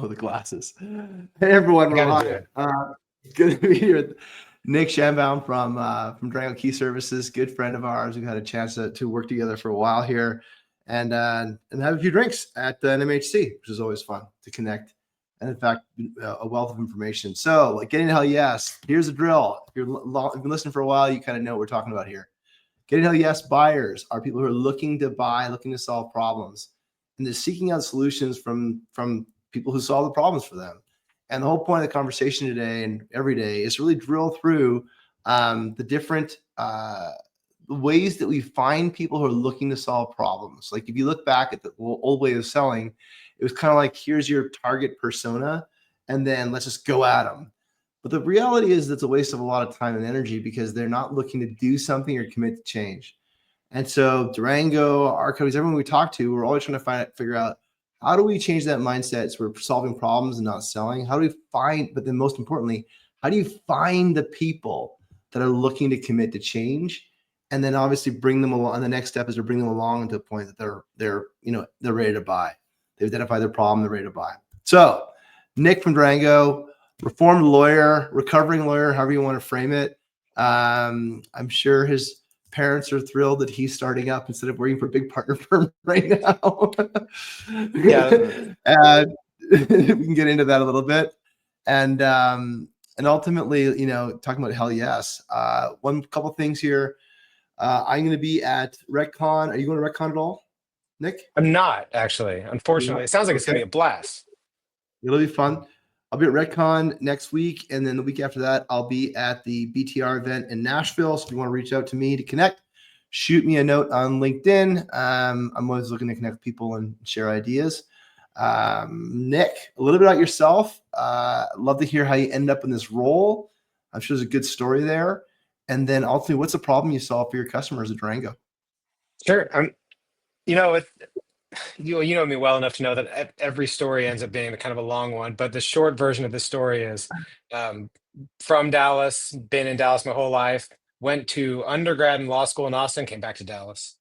Oh, the glasses. Hey, everyone. I got to do Rohan. it. Good to be here with Nick Schanbaum from Durango Key Services. Good friend of ours. We've had a chance to work together for a while here, and have a few drinks at NMHC, which is always fun to connect. And in fact, a wealth of information. So, like getting to hell yes. Here's the drill. If you've been listening for a while, you kind of know what we're talking about here. Getting to hell yes buyers are people who are looking to buy, looking to solve problems, and they're seeking out solutions from people who solve the problems for them. And the whole point of the conversation today and every day is to really drill through the different ways that we find people who are looking to solve problems. Like if you look back at the old way of selling, it was kind of like, here's your target persona, and then let's just go at them. But the reality is that's a waste of a lot of time and energy because they're not looking to do something or commit to change. And so Durango, our companies, everyone we talk to, we're always trying to figure out, how do we change that mindset so we're solving problems and not selling? How do we find, but then most importantly, how do you find the people that are looking to commit to change? And then obviously bring them along. And the next step is to bring them along to the point that they're ready to buy. They identify their problem, they're ready to buy. So Nick from Durango, reformed lawyer, recovering lawyer, however you want to frame it. I'm sure his parents are thrilled that he's starting up instead of working for a big partner firm right now. Yeah. And we can get into that a little bit. And ultimately, talking about hell yes. One couple things here. I'm going to be at RecCon. Are you going to RecCon at all, Nick? I'm not actually. Unfortunately, it sounds like it's going to be a blast. It'll be fun. I'll be at RecCon next week, and then the week after that, I'll be at the BTR event in Nashville. So if you want to reach out to me to connect, shoot me a note on LinkedIn. I'm always looking to connect with people and share ideas. Nick, a little bit about yourself. Love to hear how you end up in this role. I'm sure there's a good story there. And then ultimately, what's the problem you solve for your customers at Durango? Sure. You know me well enough to know that every story ends up being kind of a long one, but the short version of the story is from Dallas, been in Dallas my whole life, went to undergrad and law school in Austin, came back to Dallas.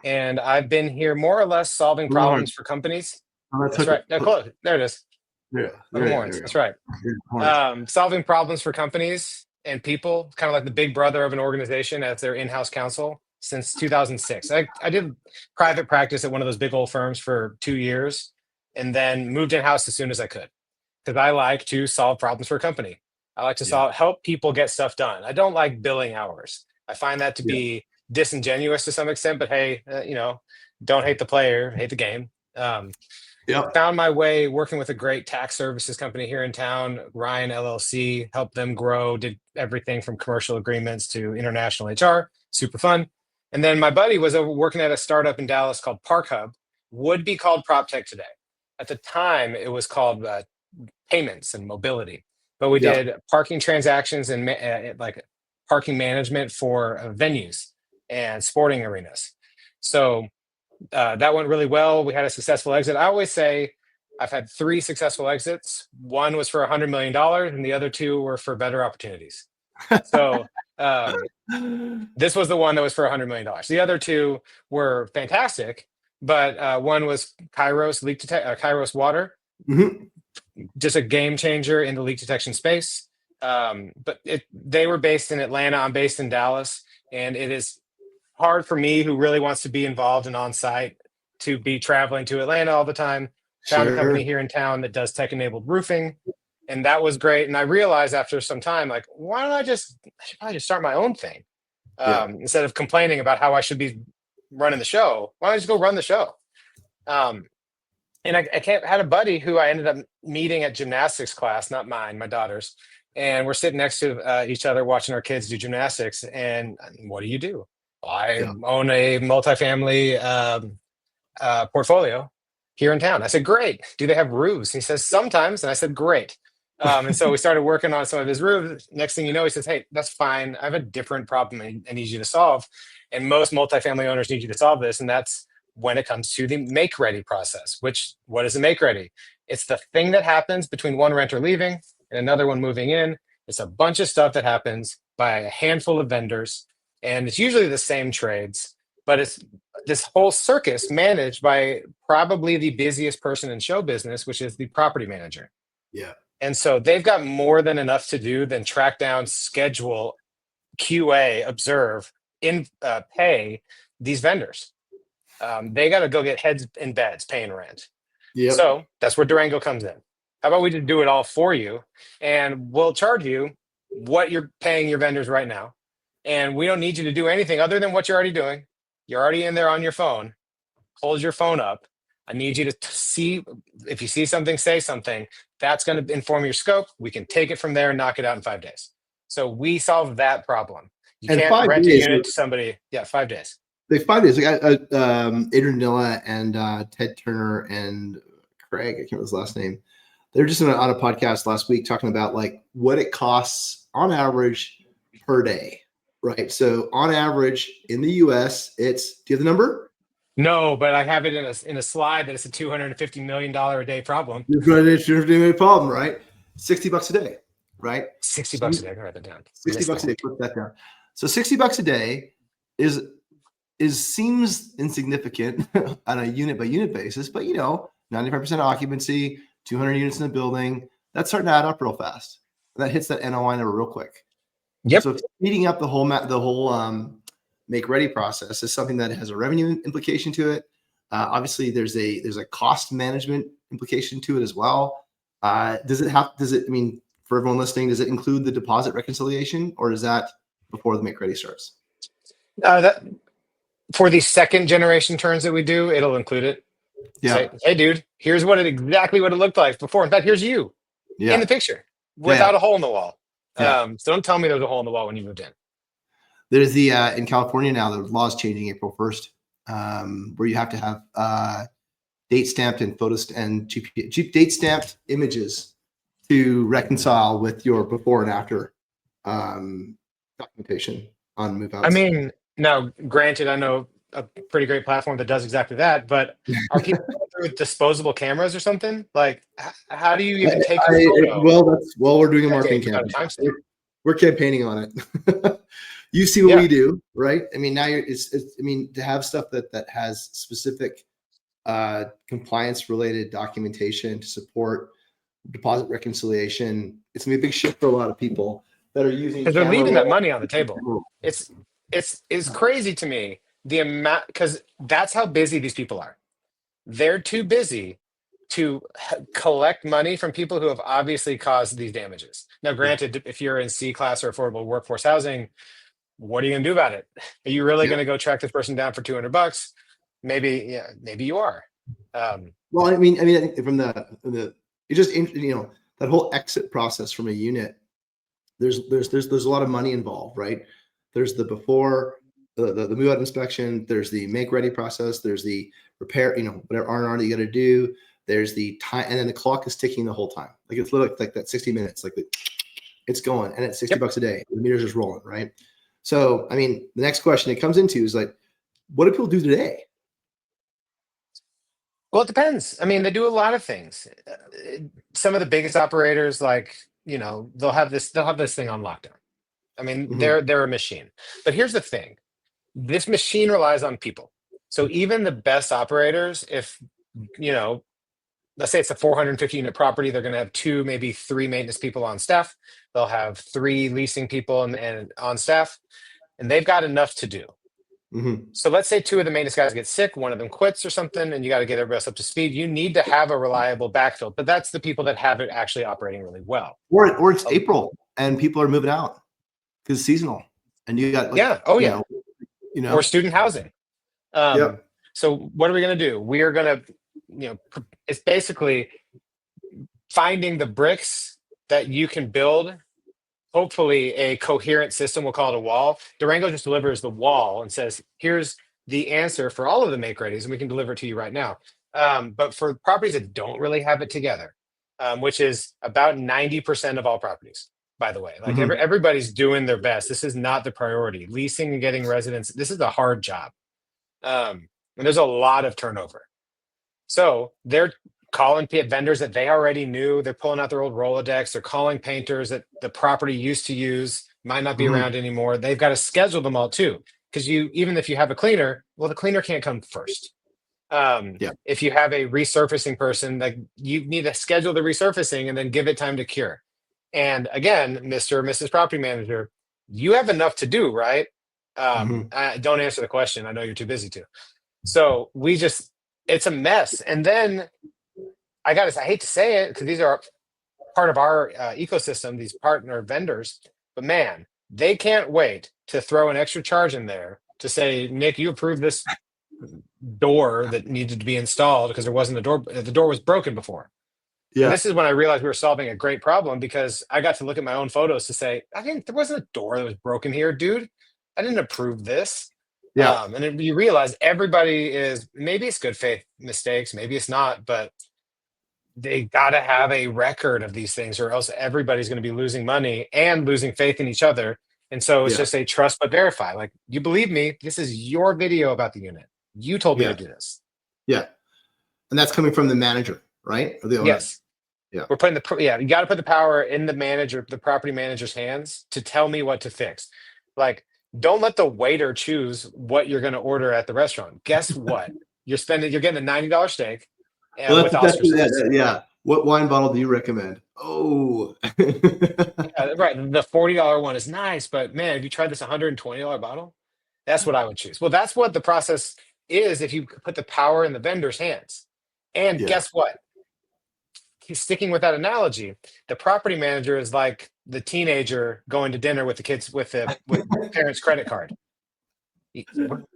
And I've been here more or less solving problems for companies. That's right. No, close. There it is. Yeah. That's right. Solving problems for companies and people, kind of like the big brother of an organization as their in-house counsel since 2006. I did private practice at one of those big old firms for 2 years and then moved in-house as soon as I could because I like to solve problems for a company. I like to help people get stuff done. I don't like billing hours. I find that to be disingenuous to some extent, but hey, don't hate the player, hate the game. Found my way working with a great tax services company here in town, Ryan LLC, helped them grow, did everything from commercial agreements to international HR, super fun. And then my buddy was over working at a startup in Dallas called Park Hub, would be called PropTech today. At the time, it was called payments and mobility, but we did parking transactions and like parking management for venues and sporting arenas. So that went really well. We had a successful exit. I always say I've had 3 successful exits. One was for $100 million and the other 2 were for better opportunities. So this was the one that was for $100 million. The other 2 were fantastic, but one was Kairos water, just a game changer in the leak detection space. But they were based in Atlanta. I'm based in Dallas, and it is hard for me, who really wants to be involved and on site, to be traveling to Atlanta all the time. Found a company here in town that does tech-enabled roofing, and that was great. And I realized after some time, like, why don't I should probably just start my own thing instead of complaining about how I should be running the show. Why don't I just go run the show? And I had a buddy who I ended up meeting at gymnastics class, not mine, my daughter's, and we're sitting next to each other watching our kids do gymnastics. And what do you do? I own a multifamily portfolio here in town. I said, great. Do they have roofs? And he says, sometimes. And I said, great. And so we started working on some of his roofs. Next thing you know, he says, hey, that's fine. I have a different problem I need you to solve. And most multifamily owners need you to solve this. And that's when it comes to the make ready process. What is a make ready? It's the thing that happens between one renter leaving and another one moving in. It's a bunch of stuff that happens by a handful of vendors. And it's usually the same trades. but it's this whole circus managed by probably the busiest person in show business, which is the property manager. Yeah. And so they've got more than enough to do than track down, schedule, QA, observe, pay these vendors. They got to go get heads in beds paying rent. Yep. So that's where Durango comes in. How about we just do it all for you, and we'll charge you what you're paying your vendors right now. And we don't need you to do anything other than what you're already doing. You're already in there on your phone. Hold your phone up. I need you to see, if you see something, say something. That's going to inform your scope. We can take it from there and knock it out in 5 days. So we solve that problem. You And can't 5 rent a days unit to somebody. Yeah, 5 days. Like 5 days. Like Adrian Nilla and Ted Turner and Craig, I can't remember his last name. They were just on a podcast last week talking about like what it costs on average per day, right? So on average in the US, it's, do you have the number? No, but I have it in a slide that it's a $250 million a day problem. It's a problem, right? $60 a day, right? $60 a day. I can write that down. $60 a day. Put that down. So $60 a day seems insignificant on a unit by unit basis, but 95% occupancy, 200 units in the building, that's starting to add up real fast. That hits that NOI number real quick. Yep. So speeding up the whole make ready process is something that has a revenue implication to it. Obviously, there's a cost management implication to it as well. Does it? I mean, for everyone listening, does it include the deposit reconciliation, or is that before the make ready starts? That for the second generation turns that we do, it'll include it. Yeah. Say, hey, dude, here's exactly what it looked like before. In fact, here's you in the picture without a hole in the wall. So don't tell me there's a hole in the wall when you moved in. There's in California now, the law is changing April 1st, where you have to have date stamped and date stamped images to reconcile with your before and after documentation on move outs. I mean, now granted, I know a pretty great platform that does exactly that, but are people with disposable cameras or something? Like, how do you even take a photo? We're doing a marketing campaign. We're campaigning on it. You see what we do, right? I mean, now to have stuff that has specific compliance related documentation to support deposit reconciliation, it's gonna be a big shift for a lot of people that are using. Because they're leaving that money on the table. It's crazy to me the amount, because that's how busy these people are. They're too busy to collect money from people who have obviously caused these damages. Now, granted, if you're in C class or affordable workforce housing, what are you going to do about it? Are you really going to go track this person down for $200? Maybe you are. Well, I mean, I think from it just that whole exit process from a unit, there's a lot of money involved, right? There's the before the move out inspection, there's the make ready process, there's the repair, whatever R&R that you got to do. There's the time, and then the clock is ticking the whole time. Like it's literally like that 60 minutes, like it's going, and it's $60 a day. The meter's just rolling, right? So, I mean, the next question it comes into is like, what do people do today? Well, it depends. I mean, they do a lot of things. Some of the biggest operators, like, they'll have this thing on lockdown. I mean, they're a machine. But here's the thing. This machine relies on people. So even the best operators, if, let's say it's a 450 unit property, they're going to have 2, maybe 3 maintenance people on staff. They'll have 3 leasing people and on staff, and they've got enough to do. So let's say 2 of the maintenance guys get sick, one of them quits or something, and you got to get everybody else up to speed. You need to have a reliable backfill, but that's the people that have it actually operating really well. Or it's April and people are moving out because it's seasonal, and you got or student housing. So what are we going to do? We are going to, it's basically finding the bricks that you can build, hopefully a coherent system. We'll call it a wall. Durango just delivers the wall and says, here's the answer for all of the make readies, and we can deliver it to you right now. But for properties that don't really have it together, which is about 90% of all properties, by the way, like everybody's doing their best. This is not the priority. Leasing and getting residents, this is a hard job. And there's a lot of turnover. So they're calling vendors that they already knew. They're pulling out their old Rolodex. They're calling painters that the property used to use, might not be around anymore. They've got to schedule them all too, because even if you have a cleaner, well, the cleaner can't come first. Yeah. If you have a resurfacing person, like you need to schedule the resurfacing and then give it time to cure. And again, Mr. or Mrs. Property Manager, you have enough to do, right? Mhm. Don't answer the question. I know you're too busy to. So it's a mess. And then I hate to say it because these are part of our ecosystem, these partner vendors, but man, they can't wait to throw an extra charge in there to say, Nick, you approved this door that needed to be installed because there wasn't a door, the door was broken before. And Yeah. this is when I realized we were solving a great problem because I got to look at my own photos to say, there wasn't a door that was broken here, dude. I didn't approve this. Yeah. And then you realize maybe it's good faith mistakes, maybe it's not, but they got to have a record of these things or else everybody's going to be losing money and losing faith in each other. And so it's Yeah. just a trust but verify. Like, you believe me, this is your video about the unit. You told me to do this. Yeah. And that's coming from the manager, right? Or the owner. Yes. Yeah. We're putting you got to put the power in the property manager's hands to tell me what to fix. Like, don't let the waiter choose what you're going to order at the restaurant. Guess what? You're getting a $90 steak. Well, with that's Oscar sauce. yeah. What wine bottle do you recommend? Oh, Right. The $40 one is nice, but man, have you tried this $120 bottle? That's what I would choose. Well, that's what the process is if you put the power in the vendor's hands. And Yeah. guess what? He's sticking with that analogy. The property manager is like the teenager going to dinner with the kids with the parents' credit card.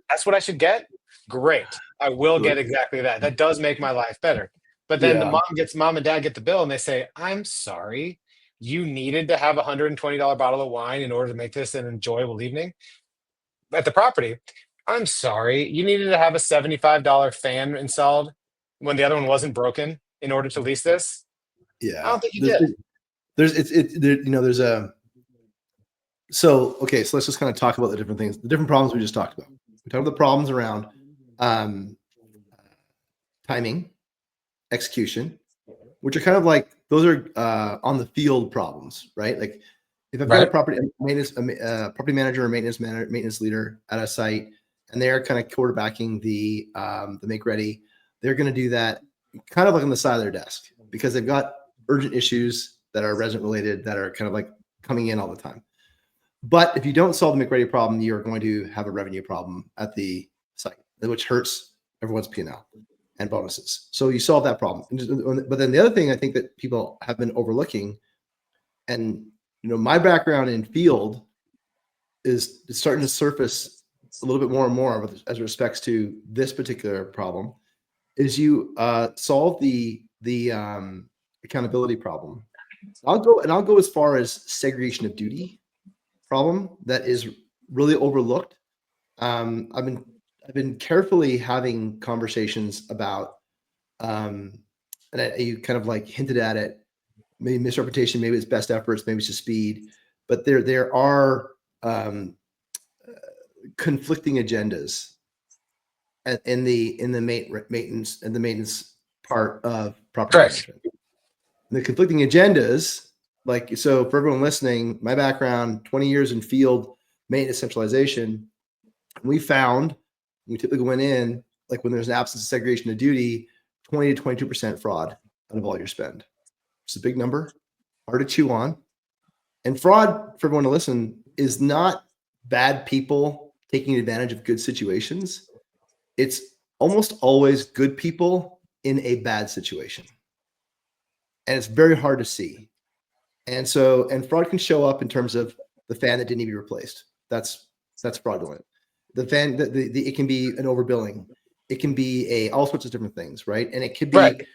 That's what I should get? Great. I will get exactly that. That does make my life better. But then mom and dad get the bill and they say, I'm sorry, you needed to have a $120 bottle of wine in order to make this an enjoyable evening at the property. I'm sorry, you needed to have a $75 fan installed when the other one wasn't broken in order to lease this. Yeah. I don't think you did. So let's just kind of talk about the different things, the different problems we just talked about. We talked about the problems around timing, execution, which are kind of like those are on the field problems, right? Like if I've got a property manager or maintenance leader at a site, and they're kind of quarterbacking the make ready, they're going to do that kind of like on the side of their desk because they've got urgent issues that are resident related that are kind of like coming in all the time. But if you don't solve the make ready problem, you're going to have a revenue problem at the site, which hurts everyone's P&L and bonuses. So you solve that problem. But then the other thing I think that people have been overlooking, and my background in field is starting to surface a little bit more and more as respects to this particular problem, is you solve the accountability problem. I'll go as far as segregation of duty problem that is really overlooked. I've been carefully having conversations about, and you kind of like hinted at it, maybe misrepresentation, maybe it's best efforts, maybe it's just speed, but there are conflicting agendas in the maintenance part of property management. The conflicting agendas, so for everyone listening, my background, 20 years in field maintenance centralization, we typically went in, like when there's an absence of segregation of duty, 20 to 22% fraud out of all your spend. It's a big number, hard to chew on. And fraud, for everyone to listen, is not bad people taking advantage of good situations. It's almost always good people in a bad situation. And it's very hard to see. And fraud can show up in terms of the fan that didn't need to be replaced. That's fraudulent. The fan, it can be an overbilling. It can be all sorts of different things, right? And it could be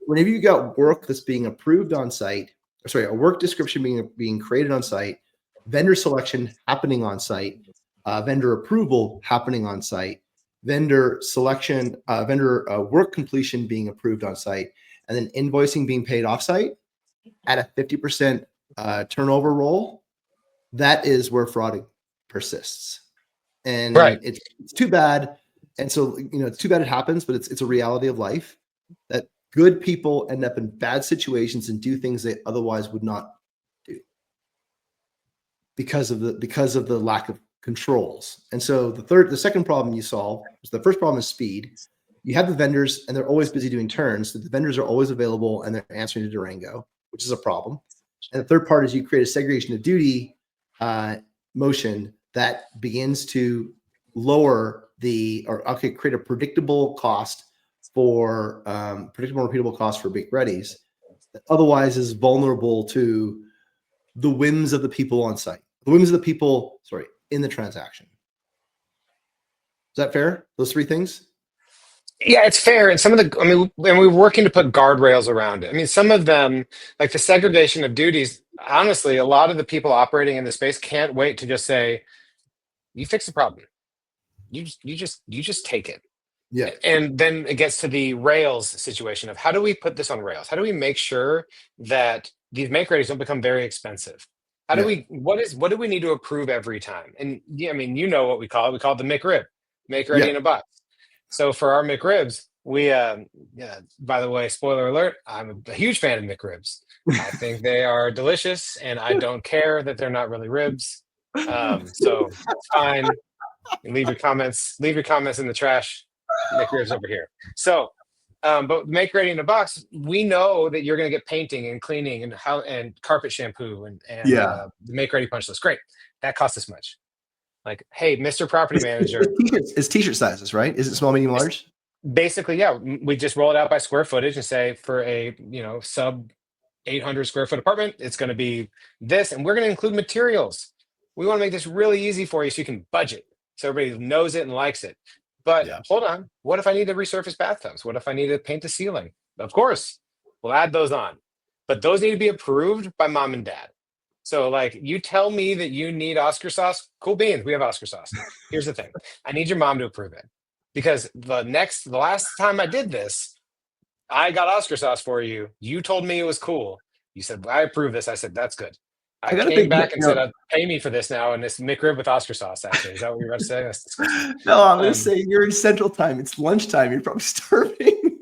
whenever you got work that's being approved on site, a work description being created on site, vendor selection happening on site, vendor approval happening on site, vendor selection, vendor work completion being approved on site, and then invoicing being paid offsite at a 50% turnover role. That is where fraud persists. And it's too bad. And so, it's too bad it happens, but it's a reality of life that good people end up in bad situations and do things they otherwise would not do because of the lack of controls. And so the second problem you solve is the first problem is speed. You have the vendors and they're always busy doing turns. So the vendors are always available and they're answering to Durango, which is a problem. And the third part is you create a segregation of duty motion that begins to create a predictable cost for predictable, repeatable cost for make readies that otherwise is vulnerable to the whims of the people on site, the whims of the people, in the transaction. Is that fair? Those three things? Yeah, it's fair. And and we're working to put guardrails around it. I mean, some of them, like the segregation of duties, honestly, a lot of the people operating in the space can't wait to just say, you fix the problem. You just take it. Yeah. And then it gets to the rails situation of how do we put this on rails? How do we make sure that these make readies don't become very expensive? What do we need to approve every time? And yeah, I mean, you know what we call it. We call it the McRib, make ready in a box. So for our McRibs, we by the way, spoiler alert, I'm a huge fan of McRibs. I think they are delicious and I don't care that they're not really ribs. So it's fine. Leave your comments in the trash. McRibs over here. So but make ready in a box, we know that you're going to get painting and cleaning and carpet shampoo and the make ready punch list. Great. That costs this much. Like, hey, Mr. Property Manager. It's t-shirt sizes, right? Is it small, medium, large? Basically, yeah. We just roll it out by square footage and say for a sub 800 square foot apartment, it's going to be this, and we're going to include materials. We want to make this really easy for you so you can budget, so everybody knows it and likes it. But hold on, what if I need to resurface bathtubs? What if I need to paint the ceiling? Of course, we'll add those on, but those need to be approved by mom and dad. So like, you tell me that you need Oscar sauce, cool beans, we have Oscar sauce. Here's the thing, I need your mom to approve it, because the last time I did this, I got Oscar sauce for you. You told me it was cool. You said, well, I approve this. I said, that's good. I came back and said, pay me for this now, and it's McRib with Oscar sauce, actually. Is that what you're about to say? That's disgusting. No, I'm going to say you're in Central Time. It's lunchtime. You're probably starving.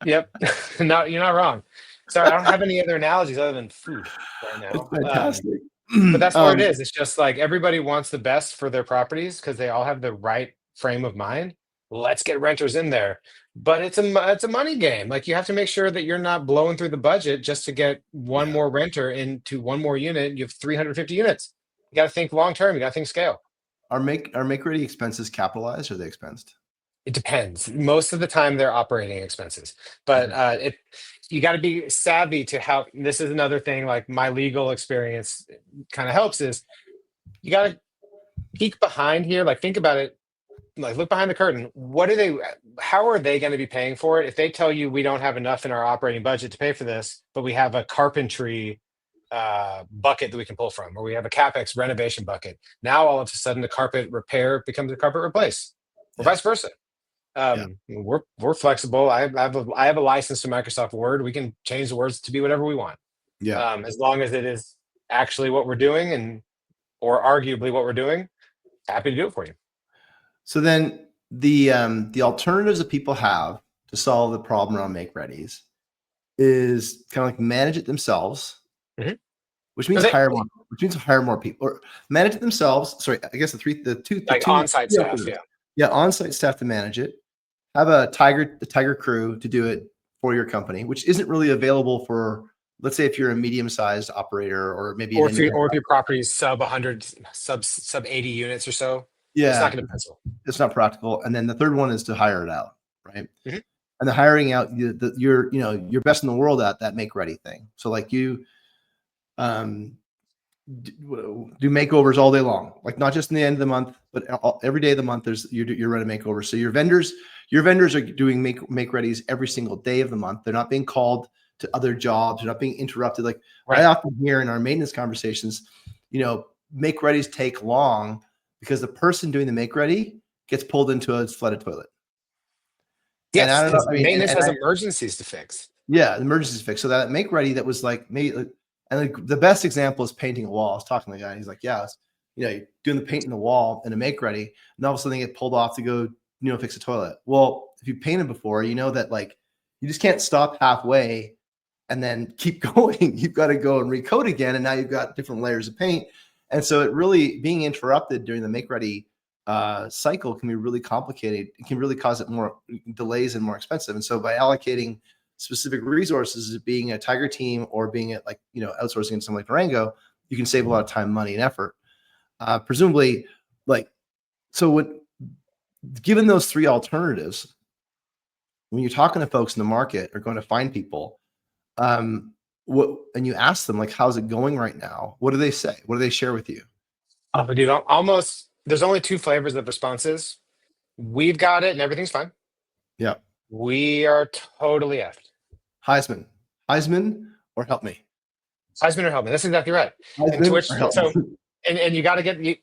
Yep. No, you're not wrong. Sorry, I don't have any other analogies other than food right now. That's fantastic. But that's what it is. It's just like everybody wants the best for their properties because they all have the right frame of mind. Let's get renters in there. But it's a money game. Like, you have to make sure that you're not blowing through the budget just to get one more renter into one more unit. You have 350 units. You got to think long term. You got to think scale. Are make ready expenses capitalized or are they expensed? It depends. Most of the time they're operating expenses, but you got to be savvy to how. This is another thing. Like, my legal experience kind of helps is you got to peek behind here. Like, think about it. Like, look behind the curtain. How are they going to be paying for it? If they tell you we don't have enough in our operating budget to pay for this, but we have a carpentry bucket that we can pull from, or we have a CapEx renovation bucket. Now all of a sudden the carpet repair becomes a carpet replace, or vice versa. We're flexible. I have a license to Microsoft Word. We can change the words to be whatever we want. As long as it is actually what we're doing or arguably what we're doing, happy to do it for you. So then the alternatives that people have to solve the problem around make readies is kind of like manage it themselves, which means hire more people, or manage it themselves. Sorry, I guess the two on-site staff. On-site staff to manage it. Have a tiger crew to do it for your company, which isn't really available for, let's say, if you're a medium-sized operator, or maybe if your property is sub 100, sub 80 units or so. Yeah, it's not going to pencil. It's not practical. And then the third one is to hire it out, right? And the hiring out, you're best in the world at that make ready thing. So like, you do makeovers all day long, like not just in the end of the month, but every day of the month. You're running makeovers. So your vendors are doing make readies every single day of the month. They're not being called to other jobs. They're not being interrupted. Like, I often hear in our maintenance conversations, make readies take long because the person doing the make ready gets pulled into a flooded toilet. Yes, maintenance has emergencies to fix. Yeah, emergencies fix. So that make ready that was like maybe, and like the best example is painting a wall. I was talking to the guy, and he's like, "Yeah, you're doing the paint in the wall in a make ready, and all of a sudden they get pulled off to go, fix a toilet." Well, if you painted before, you know that like you just can't stop halfway and then keep going. You've got to go and recoat again, and now you've got different layers of paint. And so it really being interrupted during the make ready cycle can be really complicated. It can really cause it more delays and more expensive. And so by allocating specific resources, being a Tiger team or being at like, outsourcing in something like Durango, you can save a lot of time, money, and effort. Presumably, given those three alternatives, when you're talking to folks in the market or going to find people, and you ask them like, how's it going right now? What do they say? What do they share with you? Dude, almost, there's only two flavors of responses. We've got it and everything's fine. Yeah. We are totally effed. Heisman or help me. Heisman or help me. That's exactly right. And Heisman or help me. and you got to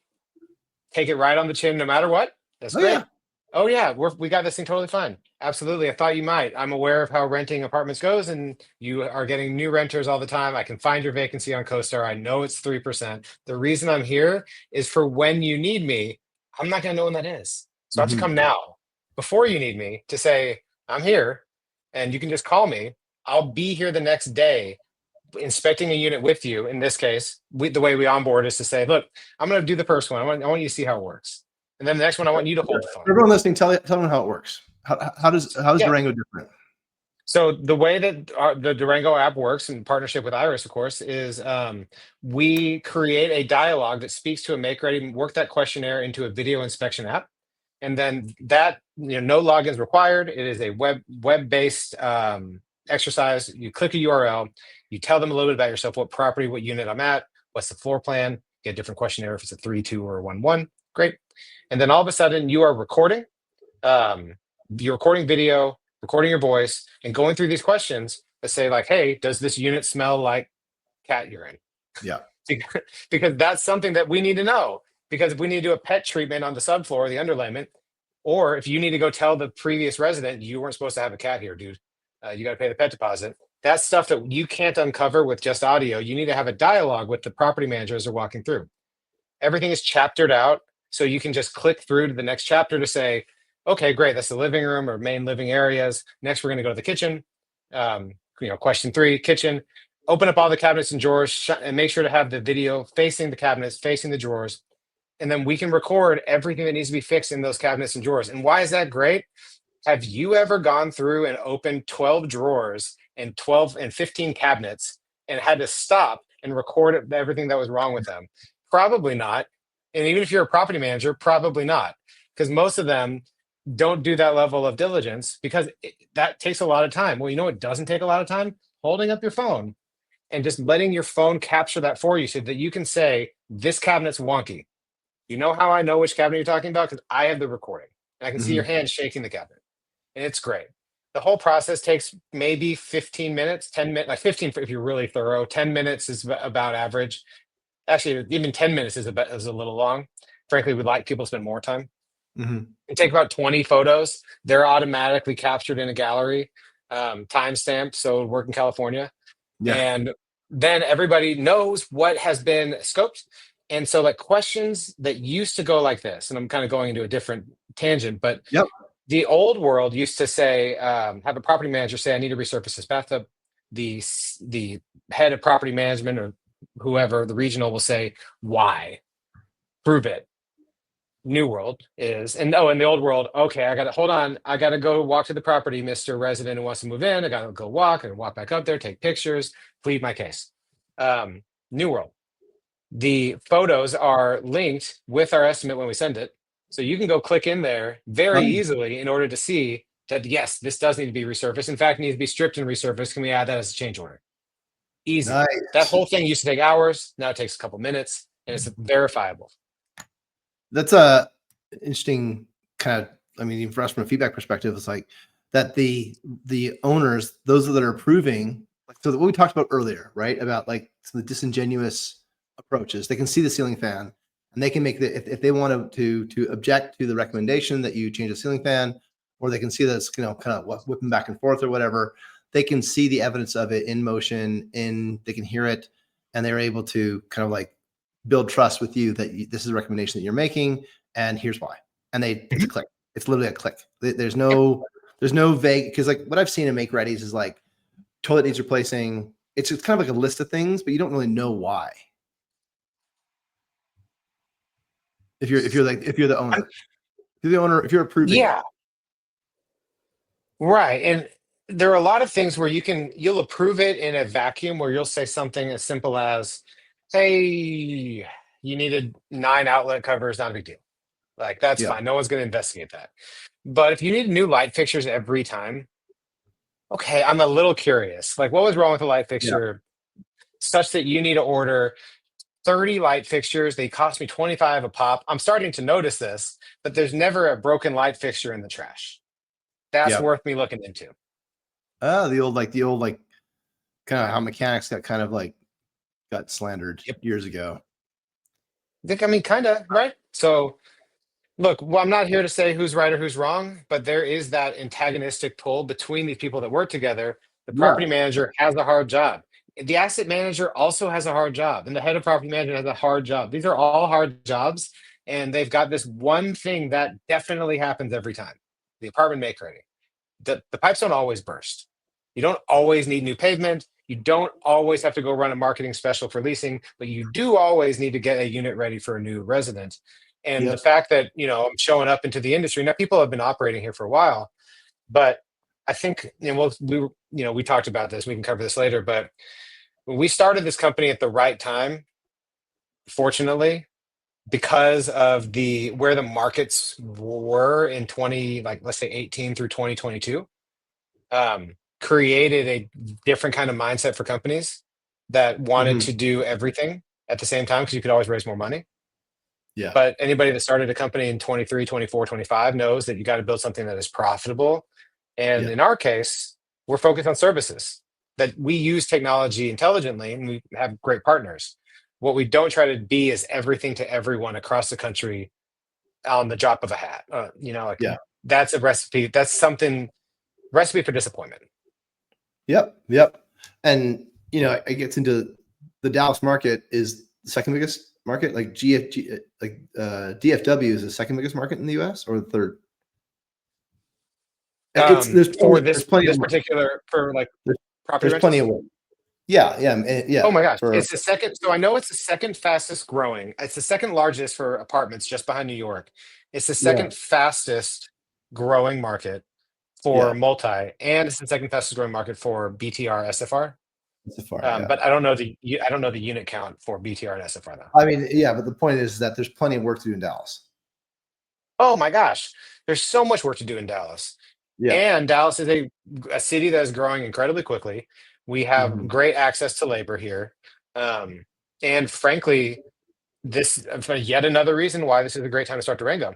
take it right on the chin no matter what. That's great. Yeah. Oh yeah, we got this thing totally fine. Absolutely. I thought you might. I'm aware of how renting apartments goes, and you are getting new renters all the time. I can find your vacancy on CoStar. I know it's 3%. The reason I'm here is for when you need me. I'm not going to know when that is. So I have to come now before you need me to say, I'm here and you can just call me. I'll be here the next day inspecting a unit with you. In this case, the way we onboard is to say, look, I'm going to do the first one. I want you to see how it works. And then the next one, I want you to hold the phone. Everyone listening, tell them how it works. How is Durango different? So the way that the Durango app works in partnership with Iris, of course, is we create a dialogue that speaks to a make-ready, work that questionnaire into a video inspection app. And then that, no logins required. It is a web-based exercise. You click a URL, you tell them a little bit about yourself, what property, what unit I'm at, what's the floor plan, get a different questionnaire if it's a 3, 2, or 1, 1. Great. And then all of a sudden you are recording. You're recording video, recording your voice, and going through these questions that say like, hey, does this unit smell like cat urine? Yeah. Because that's something that we need to know. Because if we need to do a pet treatment on the subfloor, the underlayment, or if you need to go tell the previous resident, you weren't supposed to have a cat here, dude. You got to pay the pet deposit. That's stuff that you can't uncover with just audio. You need to have a dialogue with the property manager as they're walking through. Everything is chaptered out. So you can just click through to the next chapter to say, okay, great. That's the living room or main living areas. Next, we're going to go to the kitchen. Question 3, kitchen. Open up all the cabinets and drawers and make sure to have the video facing the cabinets, facing the drawers. And then we can record everything that needs to be fixed in those cabinets and drawers. And why is that great? Have you ever gone through and opened 12 drawers and 15 cabinets and had to stop and record everything that was wrong with them? Probably not. And even if you're a property manager, probably not. Because most of them don't do that level of diligence because that takes a lot of time. Well, it doesn't take a lot of time? Holding up your phone and just letting your phone capture that for you so that you can say, this cabinet's wonky. You know how I know which cabinet you're talking about? Because I have the recording. And I can see your hand shaking the cabinet. And it's great. The whole process takes maybe 15 minutes, 10 minutes, like 15 if you're really thorough. 10 minutes is about average. Actually, even 10 minutes is a little long. Frankly, we'd like people to spend more time. It take about 20 photos. They're automatically captured in a gallery, timestamped. So work in California. Yeah. And then everybody knows what has been scoped. And so like questions that used to go like this, and I'm kind of going into a different tangent, but the old world used to say, have a property manager say, I need to resurface this bathtub. The head of property management or whoever, the regional will say, why? Prove it. New world is, and in the old world, okay, I got to go walk to the property, Mr. Resident who wants to move in. I got to go walk and walk back up there, take pictures, plead my case. New world. The photos are linked with our estimate when we send it. So you can go click in there very easily in order to see that, yes, this does need to be resurfaced. In fact, it needs to be stripped and resurfaced. Can we add that as a change order? Easy. Nice. That whole thing used to take hours. Now it takes a couple minutes and it's verifiable. That's a interesting kind of, even for us from a feedback perspective, it's like that the owners, those that are approving, so what we talked about earlier, right? About like some of the disingenuous approaches. They can see the ceiling fan and they can make if they want to object to the recommendation that you change the ceiling fan, or they can see that it's kind of whipping back and forth or whatever. They can see the evidence of it in motion, they can hear it, and they're able to kind of like build trust with you that this is a recommendation that you're making, and here's why. And it's a click. It's literally a click. There's no vague, because like what I've seen in make readies is like toilet needs replacing. It's kind of like a list of things, but you don't really know why. If you're the owner, if you're approving it. Yeah, right. And there are a lot of things where you'll approve it in a vacuum where you'll say something as simple as, "Hey, you needed 9 outlet covers, not a big deal. Like that's Yeah. fine. No one's going to investigate that." But if you need new light fixtures every time, okay, I'm a little curious. Like, what was wrong with the light Yeah. fixture such that you need to order 30 light fixtures? They cost me 25 a pop. I'm starting to notice this, but there's never a broken light fixture in the trash. That's Yeah. worth me looking into. The old kind of how mechanics got slandered Yep. years ago. I mean, kind of, right? So, look, well, I'm not here to say who's right or who's wrong, but there is that antagonistic pull between these people that work together. The Yeah. property manager has a hard job. The asset manager also has a hard job, and the head of property management has a hard job. These are all hard jobs, and they've got this one thing that definitely happens every time: the apartment make ready. The pipes don't always burst. You don't always need new pavement. You don't always have to go run a marketing special for leasing, but you do always need to get a unit ready for a new resident. And the Yep. fact that, I'm showing up into the industry now, people have been operating here for a while, but I think, we talked about this. We can cover this later, but when we started this company at the right time, fortunately, because of the where the markets were in 20, like let's say 18 through 2022, created a different kind of mindset for companies that wanted Hmm. to do everything at the same time because you could always raise more money. Yeah. But anybody that started a company in 23, 24, 25 knows that you got to build something that is profitable. And Yeah. in our case, we're focused on services that we use technology intelligently and we have great partners. What we don't try to be is everything to everyone across the country on the drop of a hat. Yeah. That's a recipe. That's something recipe for disappointment. Yep. Yep. And it gets into the Dallas market is the second biggest market. Like DFW is the second biggest market in the U.S. or the third. It's For there's plenty of this particular for like there's, property there's plenty rentals. of work. Yeah. Yeah. Oh Yeah. my gosh, For it's the second. So I know it's the second fastest growing. It's the second largest for apartments, just behind New York. It's the yeah. second fastest growing market for Yeah. multi, and it's the second fastest growing market for BTR SFR. So far. Yeah. But I don't know the unit count for BTR and SFR though. I mean, yeah. But the point is that there's plenty of work to do in Dallas. Oh my gosh, there's so much work to do in Dallas. Yeah. And Dallas is a city that is growing incredibly quickly. We have Hmm. great access to labor here. Um, and frankly, this for yet another reason why this is a great time to start Durango.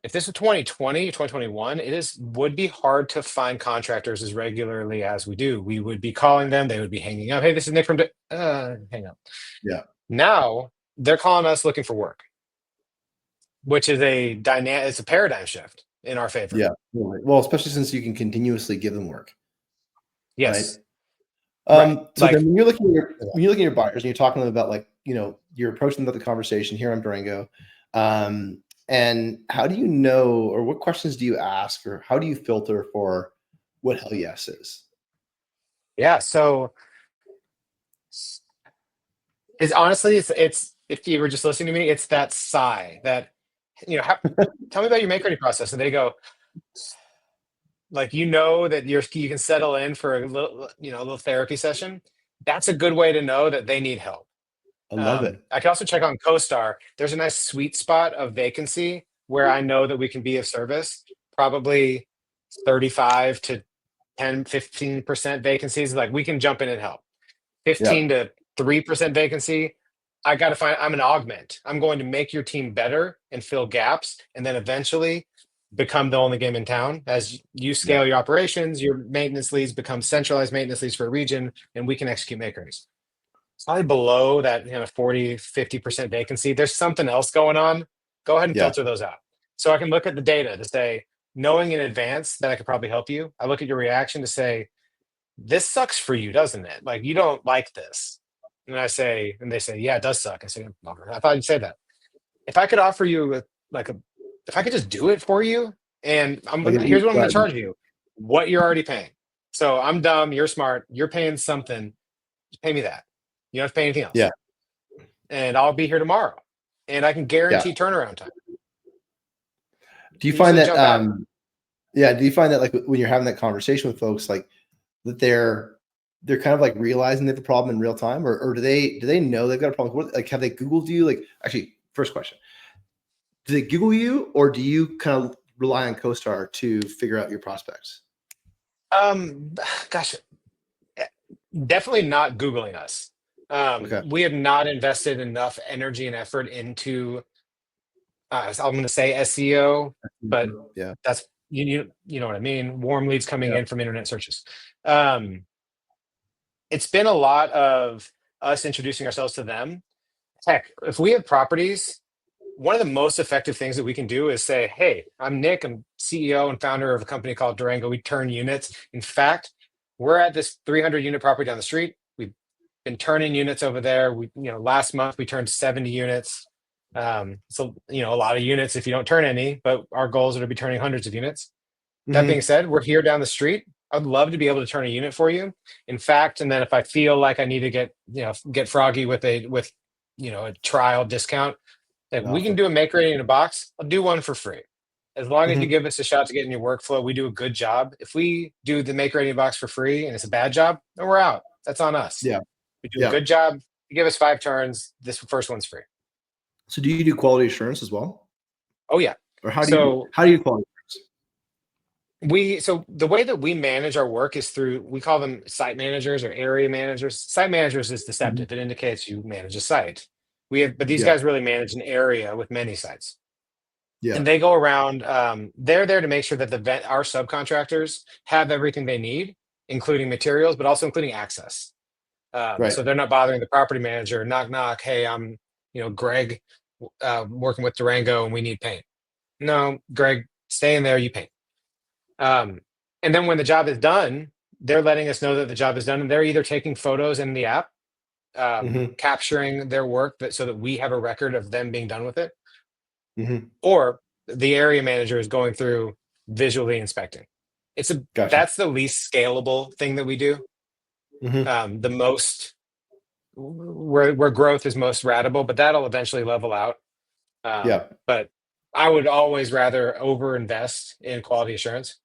If this is 2020, 2021, would be hard to find contractors as regularly as we do. We would be calling them, they would be hanging up. Hey, this is Nick from hang up. Yeah. Now they're calling us looking for work, which is it's a paradigm shift in our favor. Yeah. Well, especially since you can continuously give them work, right? Yes. Right. So Like, then when you're looking at your buyers and you're talking to them about you're approaching them about the conversation here on Durango, and how do you know, or what questions do you ask, or how do you filter for what hell yes is? yeah. So it's honestly, it's if you were just listening to me, it's that sigh that, tell me about your make ready process. And they go, like, that you can settle in for a little therapy session. That's a good way to know that they need help. I love it. I can also check on CoStar. There's a nice sweet spot of vacancy where I know that we can be of service. Probably 35 to 10, 15% vacancies. Like we can jump in and help. Yeah. 15 to 3% vacancy. I'm an augment. I'm going to make your team better and fill gaps, and then eventually become the only game in town. As you scale your operations, your maintenance leads become centralized maintenance leads for a region, and we can execute makers. Probably below that 40, 50% vacancy. There's something else going on. Go ahead and Yeah. filter those out. So I can look at the data to say, knowing in advance that I could probably help you. I look at your reaction to say, this sucks for you, doesn't it? Like you don't like this. And they say, yeah, it does suck. I say, I thought you'd say that. If I could offer you if I could just do it for you, and here's what I'm going to charge you, what you're already paying. So I'm dumb, you're smart, you're paying something, just pay me that. You don't have to pay anything else. Yeah. And I'll be here tomorrow. and I can Yeah. guarantee turnaround time. Do you You find say that, jump at it. yeah, do you find that like when you're having that conversation with folks, like that they're kind of like realizing they have a problem in real time, or do they know they've got a problem? What, like, have they Googled you? Like, actually, first question, do they Google you, or do you kind of rely on CoStar to figure out your prospects? Gosh, definitely not Googling us. Okay. We have not invested enough energy and effort into, I'm going to say SEO, but Yeah. that's, you know what I mean? Warm leads coming Yeah. in from internet searches. Um, it's been a lot of us introducing ourselves to them. Heck, if we have properties, one of the most effective things that we can do is say, "Hey, I'm Nick. I'm CEO and founder of a company called Durango. We turn units. In fact, we're at this 300 unit property down the street. We've been turning units over there. Last month we turned 70 units. So, a lot of units if you don't turn any, but our goals are to be turning hundreds of units. That being Hmm. said, we're here down the street. I'd love to be able to turn a unit for you. In fact, and then if I feel like I need to get froggy with a trial discount, like we can Awesome. do a make ready in a box. I'll do one for free. As long as you Hmm. give us a shot to get in your workflow, we do a good job. If we do the make ready in a box for free and it's a bad job, then we're out. That's on us. Yeah. We do a Yeah. good job. You give us 5 turns. This first one's free. So do you do quality assurance as well? Oh yeah. Or So how do you do quality so the way that we manage our work is through, we call them site managers or area managers. Site managers is assurance? deceptive. It indicates you manage a site. But these Yeah. guys really manage an area with many sites. Yeah. And they go around. They're there to make sure that our subcontractors have everything they need, including materials, but also including access. Right. So they're not bothering the property manager. Knock knock. Hey, I'm Greg, working with Durango, and we need paint. No, Greg, stay in there. You paint. Um, and then when the job is done, they're letting us know that the job is done, and they're either taking photos in the app, Hmm. capturing their work, so that we have a record of them being done with it, Hmm. or the area manager is going through visually inspecting. Gotcha. That's the least scalable thing that we do. Hmm. The most where growth is most ratable, but that'll eventually level out. Yeah. But I would always rather over invest in quality assurance.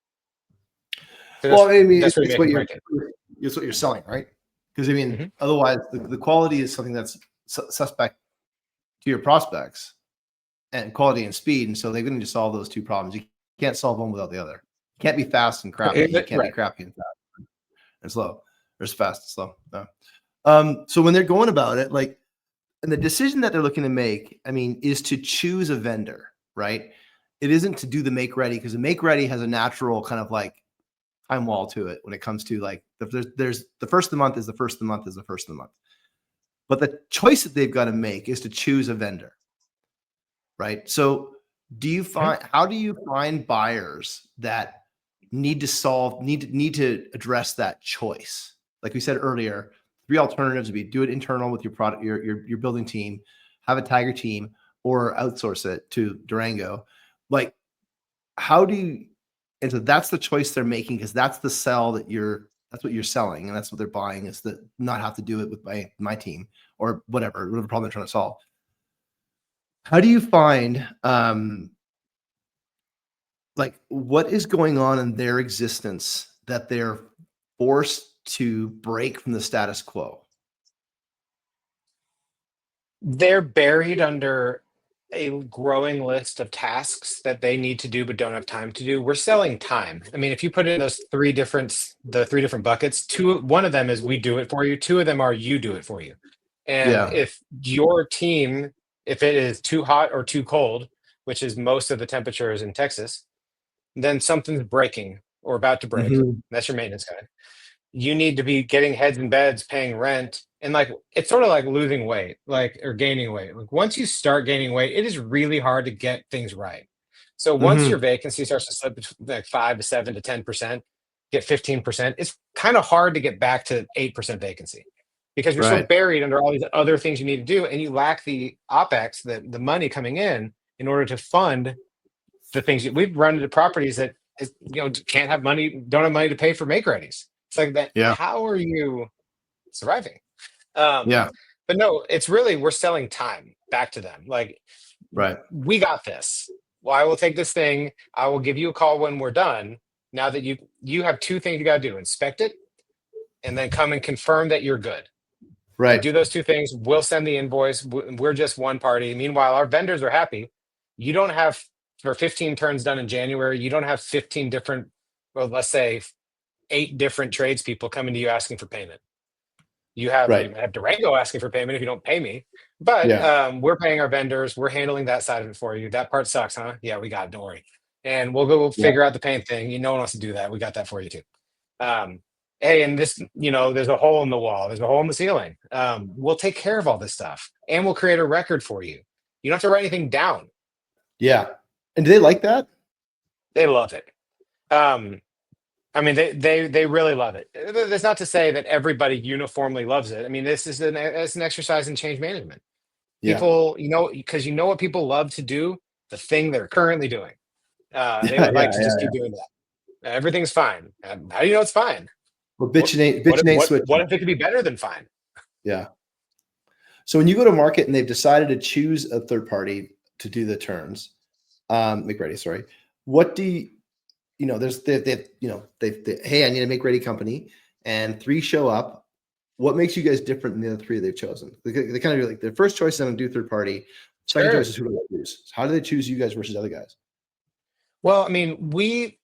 Well, That's I mean, that's where you it's make what or break it. you're selling, right? Because I mean, Mhm. otherwise, the quality is something that's suspect to your prospects, and quality and speed, and so they're going to need to solve those two problems. You can't solve one without the other. You can't be fast and crappy. You can't be Right. crappy and fast and slow. There's fast and slow. No. So when they're going about it, like, and the decision that they're looking to make, I mean, is to choose a vendor, right? It isn't to do the make ready, because the make ready has a natural kind of like time wall to it when it comes to like there's the first of the month is the first of the month is the first of the month. But the choice that they've got to make is to choose a vendor, right? So Mhm. how do you find buyers that need to address that choice? Like we said earlier, three alternatives would be: do it internal with your product, your building team, have a Tiger team, or outsource it to Durango. Like, how do you, and so that's the choice they're making, because that's the sell that's what you're selling, and that's what they're buying, is that not have to do it with my team or whatever problem they're trying to solve. How do you find like what is going on in their existence that they're forced to break from the status quo? They're buried under a growing list of tasks that they need to do but don't have time to do. We're selling time. I mean, if you put in the three different buckets, one of them is we do it for you, two of them are you do it for you. And Yeah. if your team, if it is too hot or too cold, which is most of the temperatures in Texas, then something's breaking or about to break. Mhm. That's your maintenance guy. You need to be getting heads in beds, paying rent, and like it's sort of like losing weight, like, or gaining weight. Like once you start gaining weight, it is really hard to get things right. So once your Mhm. vacancy starts to slip like 5 to 7 to 10%, get 15%, it's kind of hard to get back to 8% vacancy because you're so Right. buried under all these other things you need to do, and you lack the opex, the money coming in order to fund the things we've run into properties that can't have money, don't have money to pay for make readies. It's like that. Yeah. How are you surviving? Um, Yeah. But no, it's really, we're selling time back to them. Like, Right. we got this. Well, I will take this thing. I will give you a call when we're done. Now that you have two things you got to do: inspect it, and then come and confirm that you're good. You Right. do those two things. We'll send the invoice. We're just one party. Meanwhile, our vendors are happy. You don't have, for 15 turns done in January, you don't have 15 different, well, let's say 8 different tradespeople coming to you asking for payment. You Right. have Durango asking for payment if you don't pay me, but Yeah. we're paying our vendors. We're handling that side of it for you. That part sucks, huh? Yeah, we got it. Don't worry. And we'll go Yeah. figure out the paint thing. No one wants to do that. We got that for you too. Um, hey, and this, there's a hole in the wall. There's a hole in the ceiling. We'll take care of all this stuff, and we'll create a record for you. You don't have to write anything down. Yeah. And do they like that? They love it. I mean, they really love it. That's not to say that everybody uniformly loves it. I mean, this is it's an exercise in change management. Yeah. People, because what people love to do, the thing they're currently doing. They Yeah. would like to just keep doing that. Everything's fine. How do you know it's fine? Well, bitching ain't switching. What if it could be better than fine? Yeah. So when you go to market and they've decided to choose a third party to do the turns, make ready, sorry. What do there's they hey, I need a make ready company, and 3 show up. What makes you guys different than the other 3 they've chosen? They kind of do like their first choice is I'm gonna do third party. Second choice is who do they choose? How do they choose you guys versus other guys? Well, I mean, we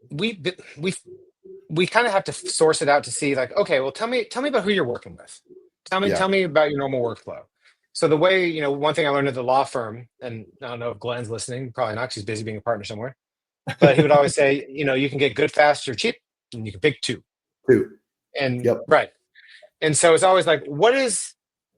kind of have to source it out to see, like, okay, well, tell me about who you're working with. Tell me about your normal workflow. So the way, one thing I learned at the law firm, and I don't know if Glenn's listening, probably not, 'cause he's busy being a partner somewhere, but he would always say, you can get good, fast, or cheap, and you can pick 2. 2. And Yep. right. And so it's always like, what is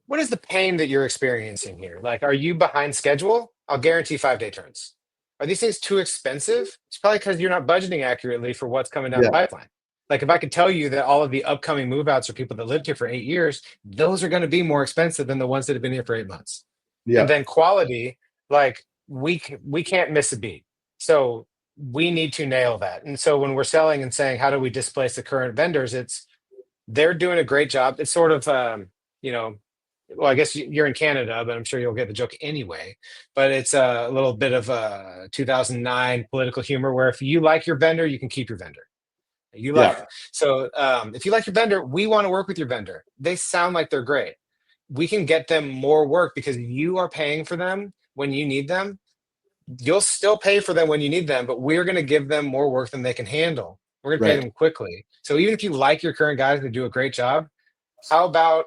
the pain that you're experiencing here? Like, are you behind schedule? I'll guarantee 5-day turns. Are these things too expensive? It's probably because you're not budgeting accurately for what's coming down the pipeline. Like, if I could tell you that all of the upcoming move outs are people that lived here for 8 years, those are going to be more expensive than the ones that have been here for 8 months. Yeah. And then quality, like, we can't miss a beat. So we need to nail that. And so when we're selling and saying, how do we displace the current vendors? They're doing a great job. It's sort of, well, I guess you're in Canada, but I'm sure you'll get the joke anyway. But it's a little bit of 2009 political humor where if you like your vendor, you can keep your vendor. So if you like your vendor, we want to work with your vendor. They sound like they're great. We can get them more work because you are paying for them when you need them. You'll still pay for them when you need them, but we're going to give them more work than they can handle. We're going to pay them quickly. So even if you like your current guys and do a great job, how about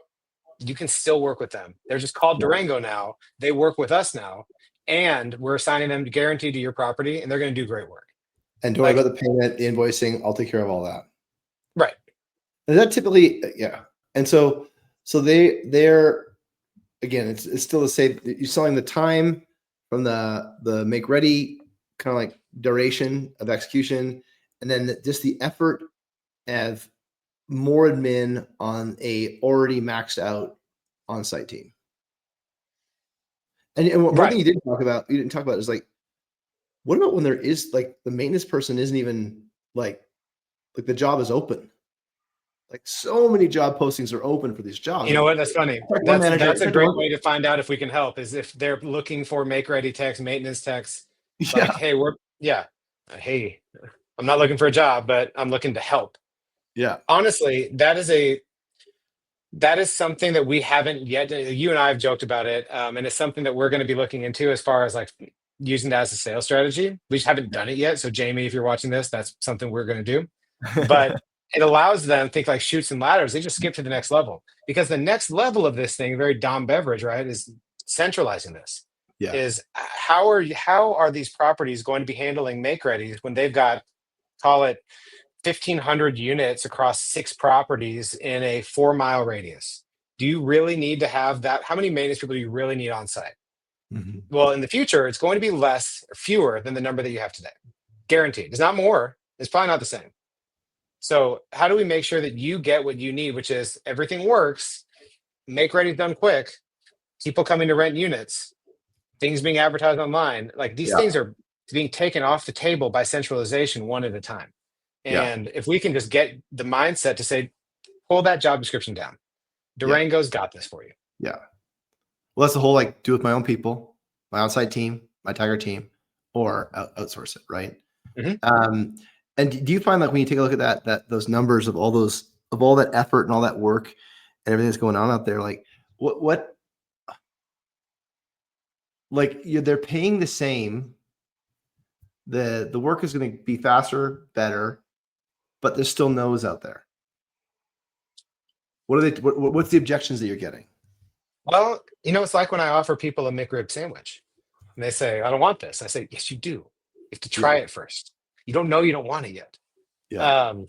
you can still work with them? They're just called Durango now. They work with us now, and we're assigning them guaranteed to your property, and they're going to do great work. And don't worry about the payment, the invoicing. I'll take care of all that. Right. And that typically, yeah. And so they're again, it's still the same. You're selling the time from the make ready, kind of like duration of execution, and then just the effort of more admin on a already maxed out on-site team. And one thing you didn't talk about is like, what about when there is like the maintenance person isn't even like the job is open? Like so many job postings are open for these jobs. You know what? That's funny. That's a great way to find out if we can help is if they're looking for make ready techs, maintenance techs. Like, hey, hey, I'm not looking for a job, but I'm looking to help. Yeah. Honestly, that is something that we haven't yet. You and I have joked about it, and it's something that we're going to be looking into as far as like using that as a sales strategy. We just haven't done it yet. So Jamie, if you're watching this, that's something we're going to do. But it allows them to think like chutes and ladders. They just skip to the next level because the next level of this thing, very Dom Beverage, right, is centralizing this. Yeah. Is how are these properties going to be handling make readies when they've got, call it 1,500 units across 6 properties in a 4-mile radius? Do you really need to have that? How many maintenance people do you really need on site? Mm-hmm. Well, in the future, it's going to be fewer than the number that you have today. Guaranteed. It's not more. It's probably not the same. So how do we make sure that you get what you need, which is everything works, make ready done quick, people coming to rent units, things being advertised online. Like these things are being taken off the table by centralization one at a time. And if we can just get the mindset to say, pull that job description down. Durango's got this for you. Yeah. Well, that's the whole like do it with my own people, my outside team, my Tiger team, or outsource it, right? Mhm. And do you find like when you take a look at that those numbers of all that effort and all that work and everything that's going on out there, like what like they're paying the same, the work is going to be faster, better, but there's still no's out there. What are they? What's the objections that you're getting? Well, it's like when I offer people a McRib sandwich and they say, I don't want this. I say, yes, you do. You have to Yeah, try it first. You don't know you don't want it yet. yeah, Um,